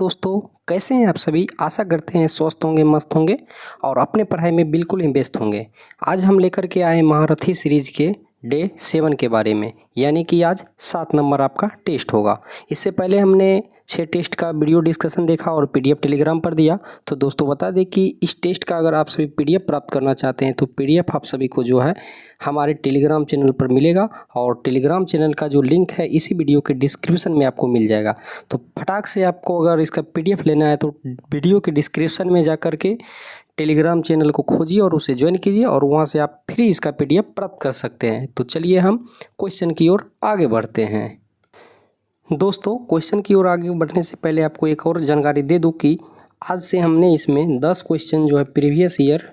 दोस्तों, कैसे हैं आप सभी। आशा करते हैं स्वस्थ होंगे, मस्त होंगे और अपने पढ़ाई में बिल्कुल ही व्यस्त होंगे। आज हम लेकर के आए महारथी सीरीज के डे 7 के बारे में, यानी कि आज 7 नंबर आपका टेस्ट होगा। इससे पहले हमने 6 टेस्ट का वीडियो डिस्कशन देखा और पीडीएफ टेलीग्राम पर दिया। तो दोस्तों बता दें कि इस टेस्ट का अगर आप सभी पीडीएफ प्राप्त करना चाहते हैं तो पीडीएफ आप सभी को जो है हमारे टेलीग्राम चैनल पर मिलेगा और टेलीग्राम चैनल का जो लिंक है इसी वीडियो के डिस्क्रिप्शन में आपको मिल जाएगा। तो फटाक से आपको अगर इसका पीडीएफ लेना है तो वीडियो के डिस्क्रिप्शन में जा कर के टेलीग्राम चैनल को खोजिए और उसे ज्वाइन कीजिए और वहां से आप फ्री इसका पीडीएफ प्राप्त कर सकते हैं। तो चलिए हम क्वेश्चन की ओर आगे बढ़ते हैं। दोस्तों, क्वेश्चन की ओर आगे बढ़ने से पहले आपको एक और जानकारी दे दूं कि आज से हमने इसमें 10 क्वेश्चन जो है प्रीवियस ईयर,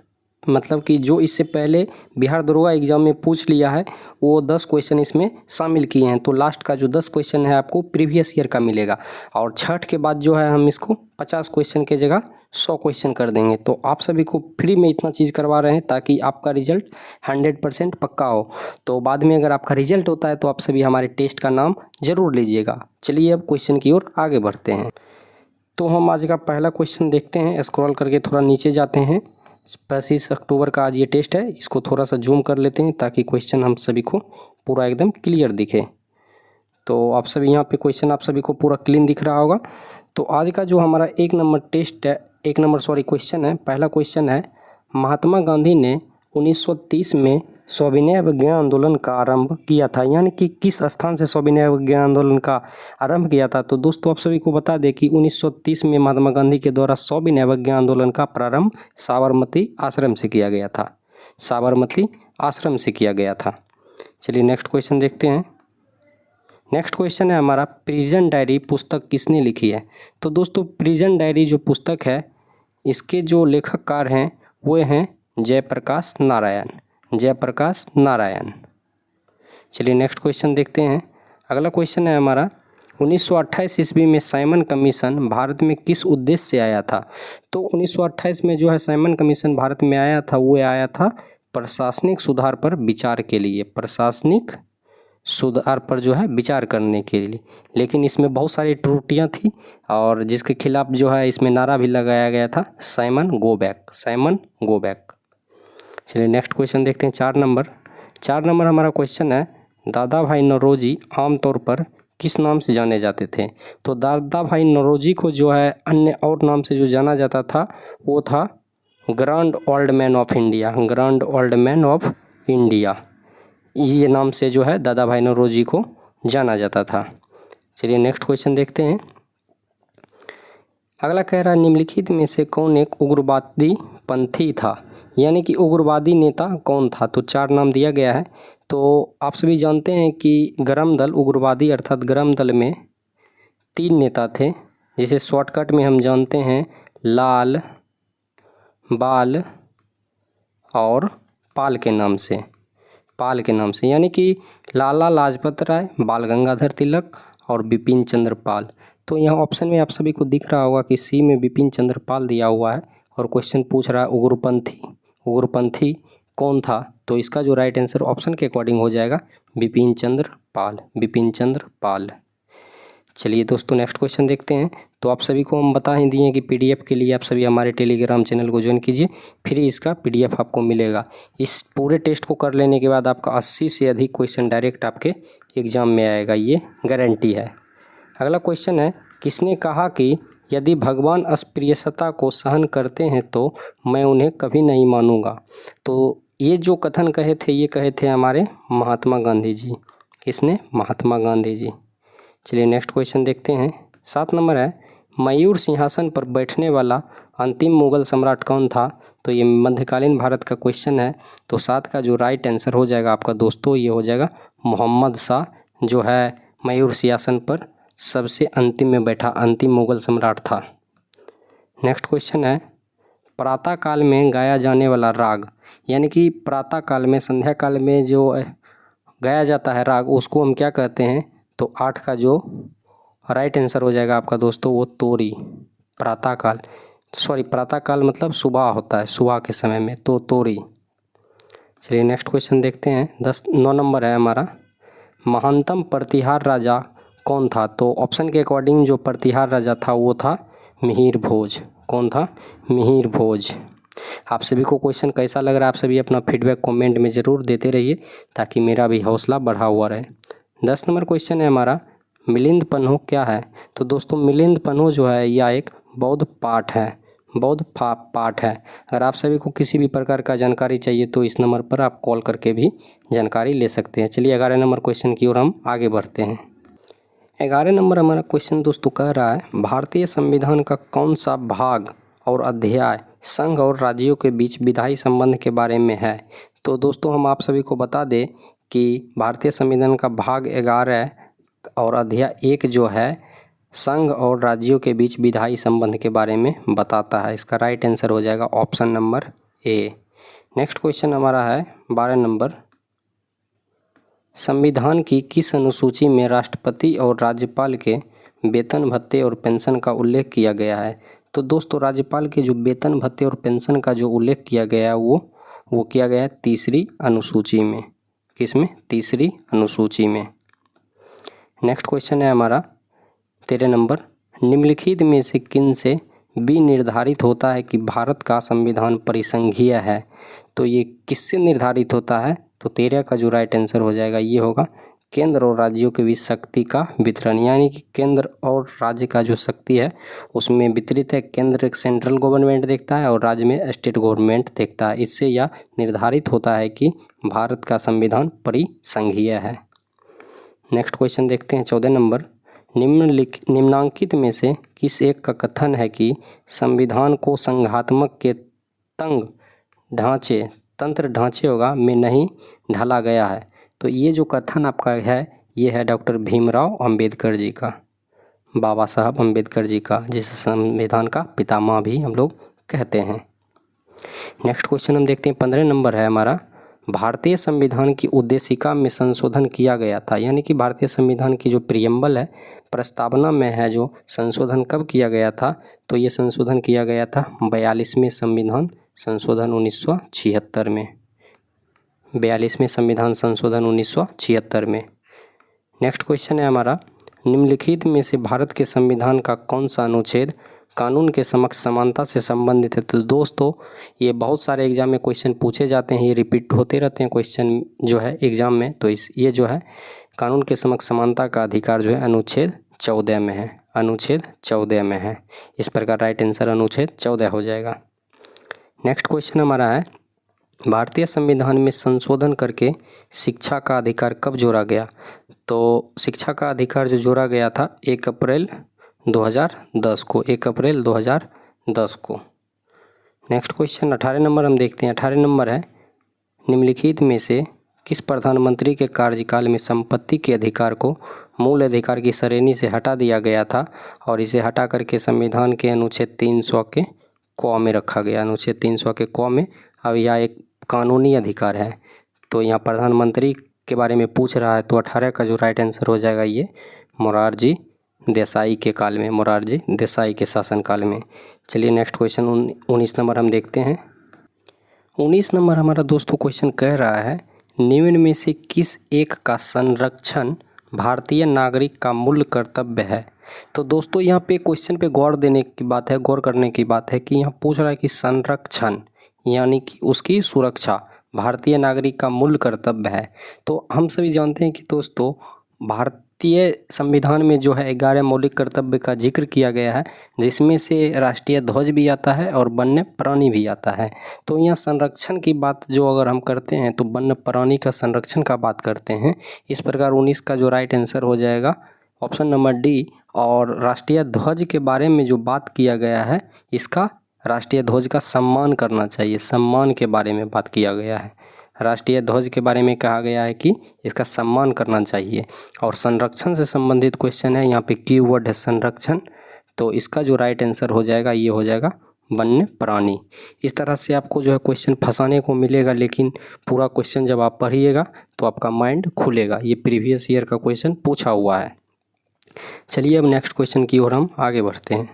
मतलब कि जो इससे पहले बिहार दरोगा एग्जाम में पूछ लिया है, वो 10 क्वेश्चन इसमें शामिल किए हैं। तो लास्ट का जो 10 क्वेश्चन है आपको प्रीवियस ईयर का मिलेगा और छठ के बाद जो है हम इसको 50 क्वेश्चन के जगह 100 क्वेश्चन कर देंगे। तो आप सभी को फ्री में इतना चीज़ करवा रहे हैं ताकि आपका रिजल्ट 100% पक्का हो। तो बाद में अगर आपका रिजल्ट होता है तो आप सभी हमारे टेस्ट का नाम ज़रूर लीजिएगा। चलिए अब क्वेश्चन की ओर आगे बढ़ते हैं। तो हम आज का पहला क्वेश्चन देखते हैं। स्क्रॉल करके थोड़ा नीचे जाते हैं। 25 अक्टूबर का आज ये टेस्ट है। इसको थोड़ा सा जूम कर लेते हैं ताकि क्वेश्चन हम सभी को पूरा एकदम क्लियर दिखे। तो आप सभी यहाँ पे क्वेश्चन आप सभी को पूरा क्लीन दिख रहा होगा। तो आज का जो हमारा क्वेश्चन है, पहला क्वेश्चन है, महात्मा गांधी ने 1930 में सविनय विज्ञान आंदोलन का आरंभ किया था, यानी कि किस स्थान से सविनय विज्ञान आंदोलन का आरंभ किया था। तो दोस्तों आप सभी को बता दें कि 1930 में महात्मा गांधी के द्वारा सविनय विज्ञान आंदोलन का प्रारंभ साबरमती आश्रम से किया गया था। साबरमती आश्रम से किया गया था। चलिए नेक्स्ट क्वेश्चन देखते हैं। नेक्स्ट क्वेश्चन है हमारा, प्रिजन डायरी पुस्तक किसने लिखी है। तो दोस्तों प्रिजन डायरी जो पुस्तक है इसके जो लेखककार हैं वो हैं जयप्रकाश नारायण। जयप्रकाश नारायण। चलिए नेक्स्ट क्वेश्चन देखते हैं। अगला क्वेश्चन है हमारा, 1928 ईस्वी में साइमन कमीशन भारत में किस उद्देश्य से आया था। तो 1928 में जो है साइमन कमीशन भारत में आया था, वो आया था प्रशासनिक सुधार पर विचार के लिए। प्रशासनिक सुधार पर जो है विचार करने के लिए, लेकिन इसमें बहुत सारी त्रुटियां थी और जिसके खिलाफ जो है इसमें नारा भी लगाया गया था, Simon go back, Simon go back. चलिए नेक्स्ट क्वेश्चन देखते हैं। 4 नंबर हमारा क्वेश्चन है, दादा भाई नौरोजी आमतौर पर किस नाम से जाने जाते थे। तो दादा भाई नौरोजी को जो है अन्य और नाम से जो जाना जाता था वो था grand old man of India. Grand old man of India, ये नाम से जो है दादा भाई नौरोजी को जाना जाता था। चलिए नेक्स्ट क्वेश्चन देखते हैं। अगला कह रहा है, निम्नलिखित में से कौन एक उग्रवादी पंथी था, यानी कि उग्रवादी नेता कौन था। तो 4 नाम दिया गया है। तो आप सभी जानते हैं कि गरम दल उग्रवादी अर्थात गरम दल में 3 नेता थे, जिसे शॉर्टकट में हम जानते हैं लाल, बाल और पाल के नाम से। पाल के नाम से, यानी कि लाला लाजपत राय, बाल गंगाधर तिलक और बिपिन चंद्र पाल। तो यहाँ ऑप्शन में आप सभी को दिख रहा होगा कि सी में बिपिन चंद्र पाल दिया हुआ है और क्वेश्चन पूछ रहा है उग्रपंथी कौन था। तो इसका जो राइट आंसर ऑप्शन के अकॉर्डिंग हो जाएगा बिपिन चंद्र पाल, बिपिन चंद्र पाल। चलिए दोस्तों नेक्स्ट क्वेश्चन देखते हैं। तो आप सभी को हम बता ही दिए कि पीडीएफ के लिए आप सभी हमारे टेलीग्राम चैनल को ज्वाइन कीजिए, फिर इसका पीडीएफ आपको मिलेगा। इस पूरे टेस्ट को कर लेने के बाद आपका 80 से अधिक क्वेश्चन डायरेक्ट आपके एग्जाम में आएगा, ये गारंटी है। अगला क्वेश्चन है, किसने कहा कि यदि भगवान अस्पृश्यता को सहन करते हैं तो मैं उन्हें कभी नहीं मानूंगा। तो ये जो कथन कहे थे, ये कहे थे हमारे महात्मा गांधी जी। किसने? महात्मा गांधी जी। चलिए नेक्स्ट क्वेश्चन देखते हैं। 7 नंबर है, मयूर सिंहासन पर बैठने वाला अंतिम मुगल सम्राट कौन था। तो ये मध्यकालीन भारत का क्वेश्चन है। तो 7 का जो राइट आंसर हो जाएगा आपका दोस्तों, ये हो जाएगा मोहम्मद शाह, जो है मयूर सिंहासन पर सबसे अंतिम में बैठा अंतिम मुगल सम्राट था। नेक्स्ट क्वेश्चन है, प्रातः काल में गाया जाने वाला राग, यानी कि प्रातः काल में, संध्या काल में जो गाया जाता है राग, उसको हम क्या कहते हैं। तो 8 का जो राइट आंसर हो जाएगा आपका दोस्तों, वो तोरी। प्रातः काल मतलब सुबह होता है, सुबह के समय में, तो तोरी। चलिए नेक्स्ट क्वेश्चन देखते हैं। 9 नंबर है हमारा, महानतम प्रतिहार राजा कौन था। तो ऑप्शन के अकॉर्डिंग जो प्रतिहार राजा था वो था मिहिर भोज। कौन था? मिहिर भोज। आप सभी को क्वेश्चन कैसा लग रहा है आप सभी अपना फीडबैक कमेंट में ज़रूर देते रहिए ताकि मेरा भी हौसला बढ़ा हुआ रहे। 10 नंबर क्वेश्चन है हमारा, मिलिंद पन्हो क्या है? तो दोस्तों मिलिंद पन्हो जो है यह एक बौद्ध पाठ है, बौद्ध पाठ है। अगर आप सभी को किसी भी प्रकार का जानकारी चाहिए तो इस नंबर पर आप कॉल करके भी जानकारी ले सकते हैं। चलिए 11 नंबर क्वेश्चन की ओर हम आगे बढ़ते हैं। 11 नंबर हमारा क्वेश्चन दोस्तों कह रहा है, भारतीय संविधान का कौन सा भाग और अध्याय संघ और राज्यों के बीच विधायी संबंध के बारे में है? तो दोस्तों हम आप सभी को बता दें कि भारतीय संविधान का भाग 11 और अध्याय 1 जो है संघ और राज्यों के बीच विधायी संबंध के बारे में बताता है। इसका राइट आंसर हो जाएगा option number A. Next question हमारा है 12 नंबर, संविधान की किस अनुसूची में राष्ट्रपति और राज्यपाल के वेतन भत्ते और पेंशन का उल्लेख किया गया है? तो दोस्तों राज्यपाल के जो वेतन भत्ते और पेंशन का जो उल्लेख किया गया है वो किया गया है तीसरी अनुसूची में। किसमें? तीसरी अनुसूची में। नेक्स्ट क्वेश्चन है हमारा 13 नंबर, निम्नलिखित में से किन से भी निर्धारित होता है कि भारत का संविधान परिसंघीय है? तो ये किससे निर्धारित होता है? तो 13 का जो राइट आंसर हो जाएगा ये होगा केंद्र और राज्यों के बीच शक्ति का वितरण, यानी कि केंद्र और राज्य का जो शक्ति है उसमें वितरित है। केंद्र सेंट्रल गवर्नमेंट देखता है और राज्य में स्टेट गवर्नमेंट देखता है। इससे यह निर्धारित होता है कि भारत का संविधान परिसंघीय है। नेक्स्ट क्वेश्चन देखते हैं 14 नंबर, निम्नांकित में से किस एक का कथन है कि संविधान को संघात्मक के तंत्र ढांचे होगा में नहीं ढाला गया है? तो ये जो कथन आपका है ये है डॉक्टर भीमराव अंबेडकर जी का, बाबा साहब अंबेडकर जी का, जिसे संविधान का पितामह भी हम लोग कहते हैं। नेक्स्ट क्वेश्चन हम देखते हैं 15 नंबर है हमारा, भारतीय संविधान की उद्देशिका में संशोधन किया गया था, यानी कि भारतीय संविधान की जो प्रियम्बल है प्रस्तावना में है जो संशोधन कब किया गया था? तो ये संशोधन किया गया था 42वें संविधान संशोधन 1976 में। 42वें संविधान संशोधन 1976 में। नेक्स्ट क्वेश्चन है हमारा, निम्नलिखित में से भारत के संविधान का कौन सा अनुच्छेद कानून के समक्ष समानता से संबंधित है? तो दोस्तों ये बहुत सारे एग्जाम में क्वेश्चन पूछे जाते हैं, ये रिपीट होते रहते हैं क्वेश्चन जो है एग्जाम में। तो ये जो है कानून के समक्ष समानता का अधिकार जो है अनुच्छेद 14 में है, अनुच्छेद 14 में है। इस प्रकार राइट आंसर अनुच्छेद 14 हो जाएगा। नेक्स्ट क्वेश्चन हमारा है, भारतीय संविधान में संशोधन करके शिक्षा का अधिकार कब जोड़ा गया? तो शिक्षा का अधिकार जो जोड़ा गया था 1 अप्रैल 2010 को, 1 अप्रैल 2010 को। नेक्स्ट क्वेश्चन 18 नंबर हम देखते हैं। 18 नंबर है, निम्नलिखित में से किस प्रधानमंत्री के कार्यकाल में संपत्ति के अधिकार को मूल अधिकार की श्रेणी से हटा दिया गया था और इसे हटा करके संविधान के अनुच्छेद 300 के क में रखा गया? अनुच्छेद 300 के क में। अब यह एक कानूनी अधिकार है, तो यहाँ प्रधानमंत्री के बारे में पूछ रहा है, तो 18 का जो राइट आंसर हो जाएगा ये मोरारजी देसाई के काल में, मोरारजी देसाई के शासनकाल में। चलिए नेक्स्ट क्वेश्चन 19 नंबर हम देखते हैं। 19 नंबर हमारा दोस्तों क्वेश्चन कह रहा है, निम्न में से किस एक का संरक्षण भारतीय नागरिक का मूल कर्तव्य है? तो दोस्तों यहाँ पे क्वेश्चन पे गौर देने की बात है, गौर करने की बात है कि यहाँ पूछ रहा है कि संरक्षण यानी कि उसकी सुरक्षा भारतीय नागरिक का मूल कर्तव्य है। तो हम सभी जानते हैं कि दोस्तों भारतीय संविधान में जो है 11 मौलिक कर्तव्य का जिक्र किया गया है, जिसमें से राष्ट्रीय ध्वज भी आता है और वन्य प्राणी भी आता है। तो यहाँ संरक्षण की बात जो अगर हम करते हैं तो वन्य प्राणी का संरक्षण का बात करते हैं। इस प्रकार 19 का जो राइट आंसर हो जाएगा ऑप्शन नंबर डी। और राष्ट्रीय ध्वज के बारे में जो बात किया गया है, इसका राष्ट्रीय ध्वज का सम्मान करना चाहिए, सम्मान के बारे में बात किया गया है। राष्ट्रीय ध्वज के बारे में कहा गया है कि इसका सम्मान करना चाहिए। और संरक्षण से संबंधित क्वेश्चन है, यहाँ पे कीवर्ड है संरक्षण, तो इसका जो राइट आंसर हो जाएगा ये हो जाएगा वन्य प्राणी। इस तरह से आपको जो है क्वेश्चन फंसाने को मिलेगा, लेकिन पूरा क्वेश्चन जब आप पढ़िएगा तो आपका माइंड खुलेगा। ये प्रीवियस ईयर का क्वेश्चन पूछा हुआ है। चलिए अब नेक्स्ट क्वेश्चन की ओर हम आगे बढ़ते हैं।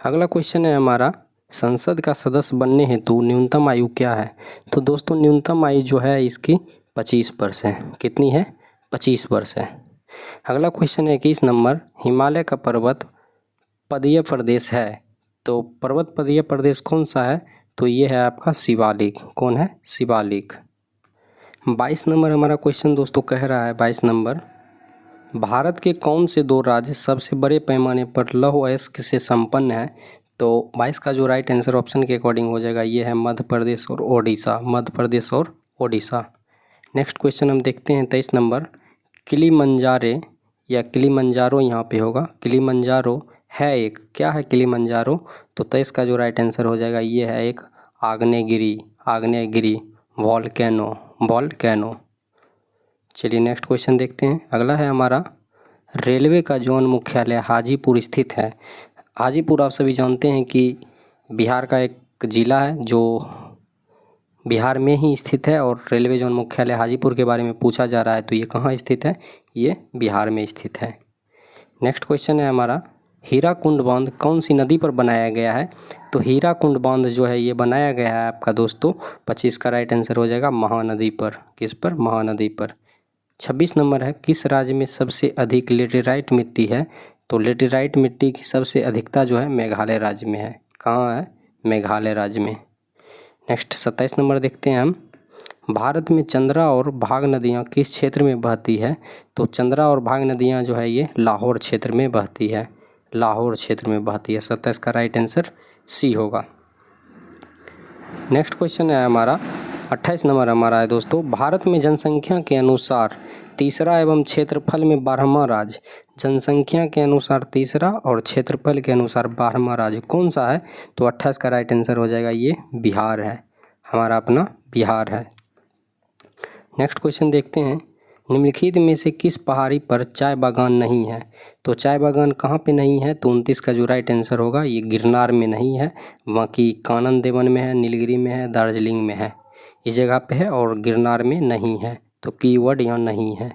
अगला क्वेश्चन है हमारा, संसद का सदस्य बनने हेतु न्यूनतम आयु क्या है? तो दोस्तों न्यूनतम आयु जो है इसकी 25 वर्ष है। कितनी है? 25 वर्ष है। अगला क्वेश्चन है 21 नंबर, हिमालय का पर्वत पदीय प्रदेश है, तो पर्वत पदीय प्रदेश कौन सा है? तो ये है आपका शिवालिक। कौन है? शिवालिक। 22 नंबर हमारा क्वेश्चन दोस्तों कह रहा है, 22 नंबर, भारत के कौन से दो राज्य सबसे बड़े पैमाने पर लौह अयस्क से संपन्न है? तो 22 का जो राइट आंसर ऑप्शन के अकॉर्डिंग हो जाएगा ये है मध्य प्रदेश और ओडिशा। मध्य प्रदेश और ओडिशा। नेक्स्ट क्वेश्चन हम देखते हैं 23 नंबर, किलिमंजारे या किलिमंजारो यहाँ पे होगा, किलिमंजारो है एक, क्या है किलिमंजारो? तो 23 का जो राइट आंसर हो जाएगा ये है एक आग्नेयगिरी। आग्नेयगिरी, वॉल्केनो, वॉल्केनो। चलिए नेक्स्ट क्वेश्चन देखते हैं। अगला है हमारा, रेलवे का जोन मुख्यालय हाजीपुर स्थित है। हाजीपुर आप सभी जानते हैं कि बिहार का एक ज़िला है जो बिहार में ही स्थित है, और रेलवे जोन मुख्यालय हाजीपुर के बारे में पूछा जा रहा है, तो ये कहाँ स्थित है? ये बिहार में स्थित है। नेक्स्ट क्वेश्चन है हमारा, हीराकुंड बांध कौन सी नदी पर बनाया गया है? तो हीराकुंड बांध जो है ये बनाया गया है आपका दोस्तों 25 का राइट आंसर हो जाएगा महानदी पर। किस पर? महानदी पर। 26 नंबर है, किस राज्य में सबसे अधिक लेटेराइट मिट्टी है? तो लेटेराइट मिट्टी की सबसे अधिकता जो है मेघालय राज्य में है। कहाँ है? मेघालय राज्य में। नेक्स्ट 27 नंबर देखते हैं हम, भारत में चंद्रा और भाग नदियाँ किस क्षेत्र में बहती है? तो चंद्रा और भाग नदियाँ जो है ये लाहौर क्षेत्र में बहती है। लाहौर क्षेत्र में बहती है। 27 का राइट आंसर सी होगा। नेक्स्ट क्वेश्चन है हमारा 28 नंबर हमारा है दोस्तों, भारत में जनसंख्या के अनुसार तीसरा एवं क्षेत्रफल में 12वां राज्य, जनसंख्या के अनुसार तीसरा और क्षेत्रफल के अनुसार 12वां राज्य कौन सा है? तो 28 का राइट आंसर हो जाएगा ये बिहार है। हमारा अपना बिहार है। नेक्स्ट क्वेश्चन देखते हैं, निम्नलिखित में से किस पहाड़ी पर चाय बागान नहीं है? तो चाय बागान कहाँ पे नहीं है? तो 29 का जो राइट आंसर होगा ये गिरनार में नहीं है, बाकी कानन देवन में है, नीलगिरी में है, दार्जिलिंग में है, इस जगह पे है, और गिरनार में नहीं है। तो कीवर्ड यहाँ नहीं है।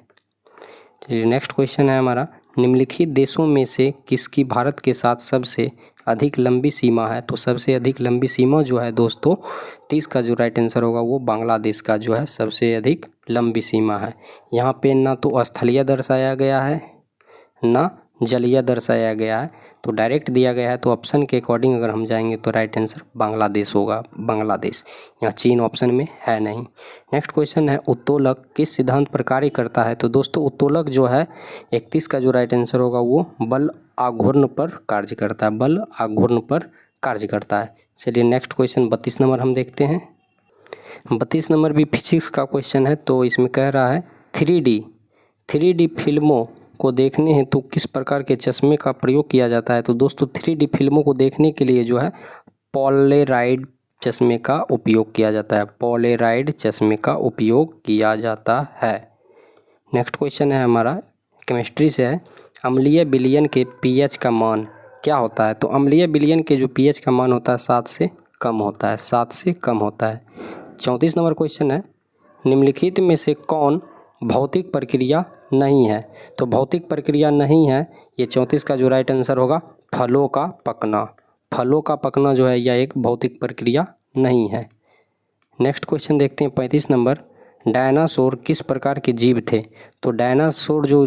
चलिए नेक्स्ट क्वेश्चन है हमारा, निम्नलिखित देशों में से किसकी भारत के साथ सबसे अधिक लंबी सीमा है? तो सबसे अधिक लंबी सीमा जो है दोस्तों 30 का जो राइट आंसर होगा वो बांग्लादेश का जो है सबसे अधिक लंबी सीमा है। यहाँ पे ना तो स्थलीय दर्शाया गया है ना जलीय दर्शाया गया है, तो डायरेक्ट दिया गया है। तो ऑप्शन के अकॉर्डिंग अगर हम जाएंगे तो राइट आंसर बांग्लादेश होगा। बांग्लादेश, यहाँ चीन ऑप्शन में है नहीं। नेक्स्ट क्वेश्चन है, उत्तोलक किस सिद्धांत पर कार्य करता है? तो दोस्तों उत्तोलक जो है 31 का जो राइट आंसर होगा वो बल आघूर्ण पर कार्य करता है। बल आघूर्ण पर कार्य करता है। चलिए नेक्स्ट क्वेश्चन 32 नंबर हम देखते हैं। 32 नंबर भी फिजिक्स का क्वेश्चन है, तो इसमें कह रहा है 3D फिल्मों को देखने हेतु किस प्रकार के चश्मे का प्रयोग किया जाता है? तो दोस्तों 3D फिल्मों को देखने के लिए जो है पोलेराइड चश्मे का उपयोग किया जाता है। पोलेराइड चश्मे का उपयोग किया जाता है। नेक्स्ट क्वेश्चन है हमारा केमिस्ट्री से है, अम्लीय विलयन के pH का मान क्या होता है? तो अम्लीय विलयन के जो pH का मान होता है 7 से कम होता है। 7 से कम होता है। 34 नंबर क्वेश्चन है, निम्नलिखित में से कौन भौतिक प्रक्रिया नहीं है? तो भौतिक प्रक्रिया नहीं है, ये 34 का जो राइट आंसर होगा फलों का पकना। फलों का पकना जो है यह एक भौतिक प्रक्रिया नहीं है। नेक्स्ट क्वेश्चन देखते हैं 35 नंबर, डायनासोर किस प्रकार के जीव थे? तो डायनासोर जो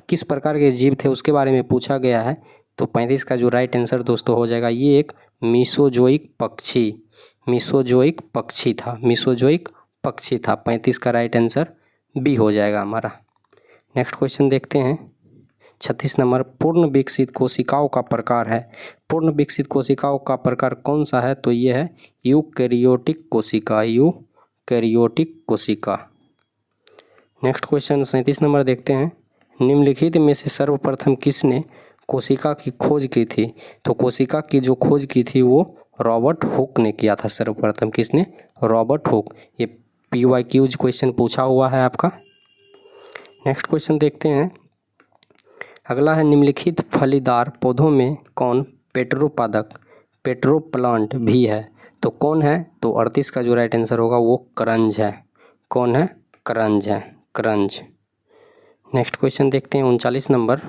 किस प्रकार के जीव थे उसके बारे में पूछा गया है। तो 35 का जो राइट आंसर दोस्तों हो जाएगा ये एक मीसोजोइक पक्षी। मीसोजोइक पक्षी था। मीसोजोइक पक्षी था। 35 का राइट आंसर बी हो जाएगा हमारा। नेक्स्ट क्वेश्चन देखते हैं 36 नंबर, पूर्ण विकसित कोशिकाओं का प्रकार है। पूर्ण विकसित कोशिकाओं का प्रकार कौन सा है? तो ये है यूकैरियोटिक कोशिका। यूकैरियोटिक कोशिका। नेक्स्ट क्वेश्चन 37 नंबर देखते हैं, निम्नलिखित में से सर्वप्रथम किसने कोशिका की खोज की थी? तो कोशिका की जो खोज की थी वो रॉबर्ट हुक ने किया था सर्वप्रथम। किसने? Robert Hooke. ये PYQ क्वेश्चन पूछा हुआ है आपका। नेक्स्ट क्वेश्चन देखते हैं, अगला है, निम्नलिखित फलीदार पौधों में कौन पेट्रोपादक पेट्रोप्लांट भी है? तो कौन है? तो 38 का जो राइट आंसर होगा वो करंज है। कौन है? करंज है। करंज। नेक्स्ट क्वेश्चन देखते हैं 39 नंबर,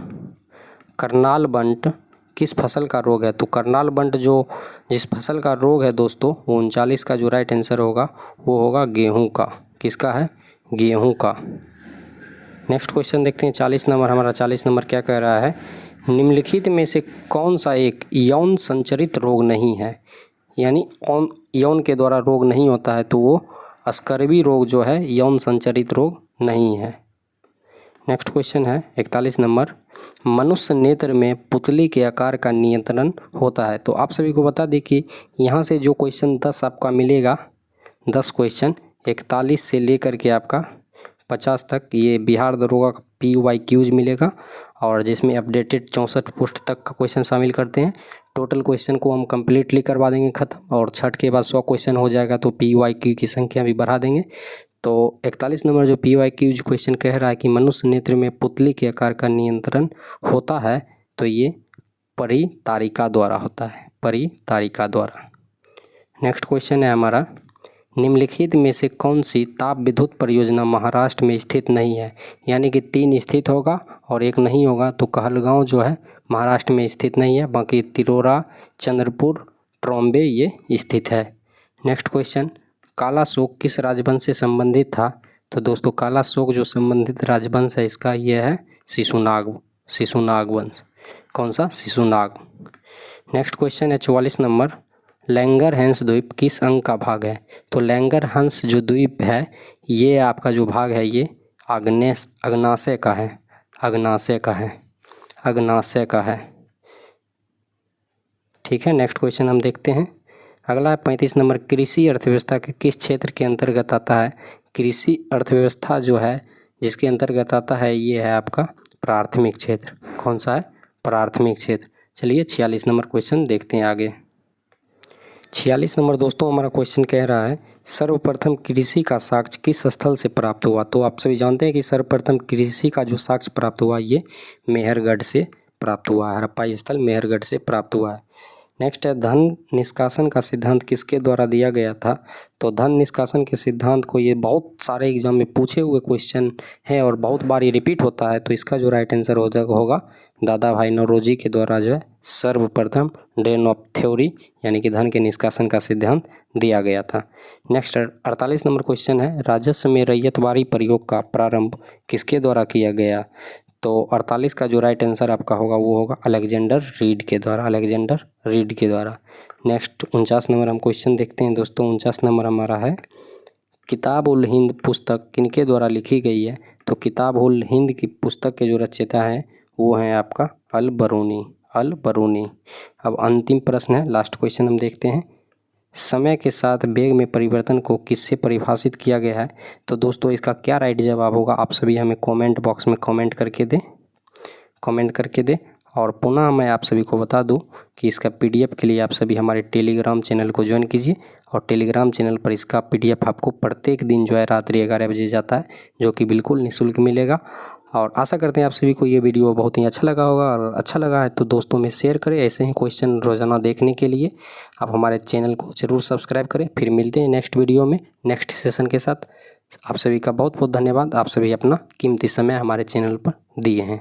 करनाल बंट किस फसल का रोग है? तो करनाल बंट जो जिस फसल का रोग है दोस्तों वो 39 का जो राइट आंसर होगा वो होगा गेहूं का। किसका है? गेहूं का। नेक्स्ट क्वेश्चन देखते हैं 40 नंबर। हमारा 40 नंबर क्या कह रहा है, निम्नलिखित में से कौन सा एक यौन संचरित रोग नहीं है, यानी यौन के द्वारा रोग नहीं होता है तो वो स्कर्वी रोग जो है यौन संचरित रोग नहीं है। नेक्स्ट क्वेश्चन है 41 नंबर, मनुष्य नेत्र में पुतली के आकार का नियंत्रण होता है। तो आप सभी को बता दें कि यहाँ से जो क्वेश्चन 10 आपका मिलेगा, 10 क्वेश्चन 41 से लेकर के आपका 50 तक ये बिहार दरोगा का PYQs मिलेगा, और जिसमें अपडेटेड 64 पोस्ट तक का क्वेश्चन शामिल करते हैं। टोटल क्वेश्चन को हम कम्प्लीटली करवा देंगे ख़त्म, और छठ के बाद 100 क्वेश्चन हो जाएगा तो PYQ की संख्या भी बढ़ा देंगे। तो 41 नंबर जो PYQ क्वेश्चन कह रहा है कि मनुष्य नेत्र में पुतली के आकार का नियंत्रण होता है, तो ये परितारिका द्वारा होता है, परितारिका द्वारा। नेक्स्ट क्वेश्चन है हमारा, निम्नलिखित में से कौन सी ताप विद्युत परियोजना महाराष्ट्र में स्थित नहीं है, यानी कि 3 स्थित होगा और एक नहीं होगा। तो कहलगांव जो है महाराष्ट्र में स्थित नहीं है, बाकी तिरोरा, चंद्रपुर, ट्रॉम्बे ये स्थित है। नेक्स्ट क्वेश्चन, काला शोक किस राजवंश से संबंधित था। तो दोस्तों काला शोक जो संबंधित राजवंश है इसका ये है शिशुनाग वंश। कौन सा? शिशुनाग। नेक्स्ट क्वेश्चन है 44 नंबर, लैंगरहंस द्वीप किस अंग का भाग है। तो लैंगरहंस जो द्वीप है ये आपका जो भाग है ये अग्नाशय का है, अग्नाशय का है। ठीक है, नेक्स्ट क्वेश्चन हम देखते हैं। अगला है 35 नंबर, कृषि अर्थव्यवस्था के किस क्षेत्र के अंतर्गत आता है। कृषि अर्थव्यवस्था जो है जिसके अंतर्गत आता है ये है आपका प्राथमिक क्षेत्र। कौन सा है? प्राथमिक क्षेत्र। चलिए 46 नंबर क्वेश्चन देखते हैं आगे। 46 नंबर दोस्तों हमारा क्वेश्चन कह रहा है, सर्वप्रथम कृषि का साक्ष्य किस स्थल से प्राप्त हुआ। तो आप सभी जानते हैं कि सर्वप्रथम कृषि का जो साक्ष्य प्राप्त हुआ ये मेहरगढ़ से प्राप्त हुआ है, हड़प्पा स्थल मेहरगढ़ से प्राप्त हुआ है। नेक्स्ट है, धन निष्कासन का सिद्धांत किसके द्वारा दिया गया था। तो धन निष्कासन के सिद्धांत को ये बहुत सारे एग्जाम में पूछे हुए क्वेश्चन है और बहुत बार ये रिपीट होता है, तो इसका जो राइट आंसर होगा दादा भाई नौरोजी के द्वारा जो है सर्वप्रथम डेन ऑफ थ्योरी यानी कि धन के निष्कासन का सिद्धांत दिया गया था। नेक्स्ट 48 नंबर क्वेश्चन है, राजस्व में रैयतवारी प्रयोग का प्रारंभ किसके द्वारा किया गया। तो 48 का जो राइट आंसर आपका होगा वो होगा अलेक्जेंडर रीड के द्वारा, नेक्स्ट 49 नंबर हम क्वेश्चन देखते हैं दोस्तों। 49 नंबर हमारा है, किताब उल हिंद पुस्तक किनके द्वारा लिखी गई है। तो किताब उल हिंद की पुस्तक के जो रचयिता हैं वो हैं आपका अल बरूनी। अब अंतिम प्रश्न है, लास्ट क्वेश्चन हम देखते हैं, समय के साथ वेग में परिवर्तन को किससे परिभाषित किया गया है। तो दोस्तों इसका क्या राइट जवाब होगा आप सभी हमें कमेंट बॉक्स में कमेंट करके दें। और पुनः मैं आप सभी को बता दूं कि इसका PDF के लिए आप सभी हमारे टेलीग्राम चैनल को ज्वाइन कीजिए, और टेलीग्राम चैनल पर इसका PDF आपको प्रत्येक दिन जो है रात्रि 11 बजे जाता है, जो कि बिल्कुल निःशुल्क मिलेगा। और आशा करते हैं आप सभी को ये वीडियो बहुत ही अच्छा लगा होगा, और अच्छा लगा है तो दोस्तों में शेयर करें। ऐसे ही क्वेश्चन रोज़ाना देखने के लिए आप हमारे चैनल को ज़रूर सब्सक्राइब करें। फिर मिलते हैं नेक्स्ट वीडियो में नेक्स्ट सेशन के साथ। आप सभी का बहुत बहुत धन्यवाद। आप सभी अपना कीमती समय हमारे चैनल पर दिए हैं।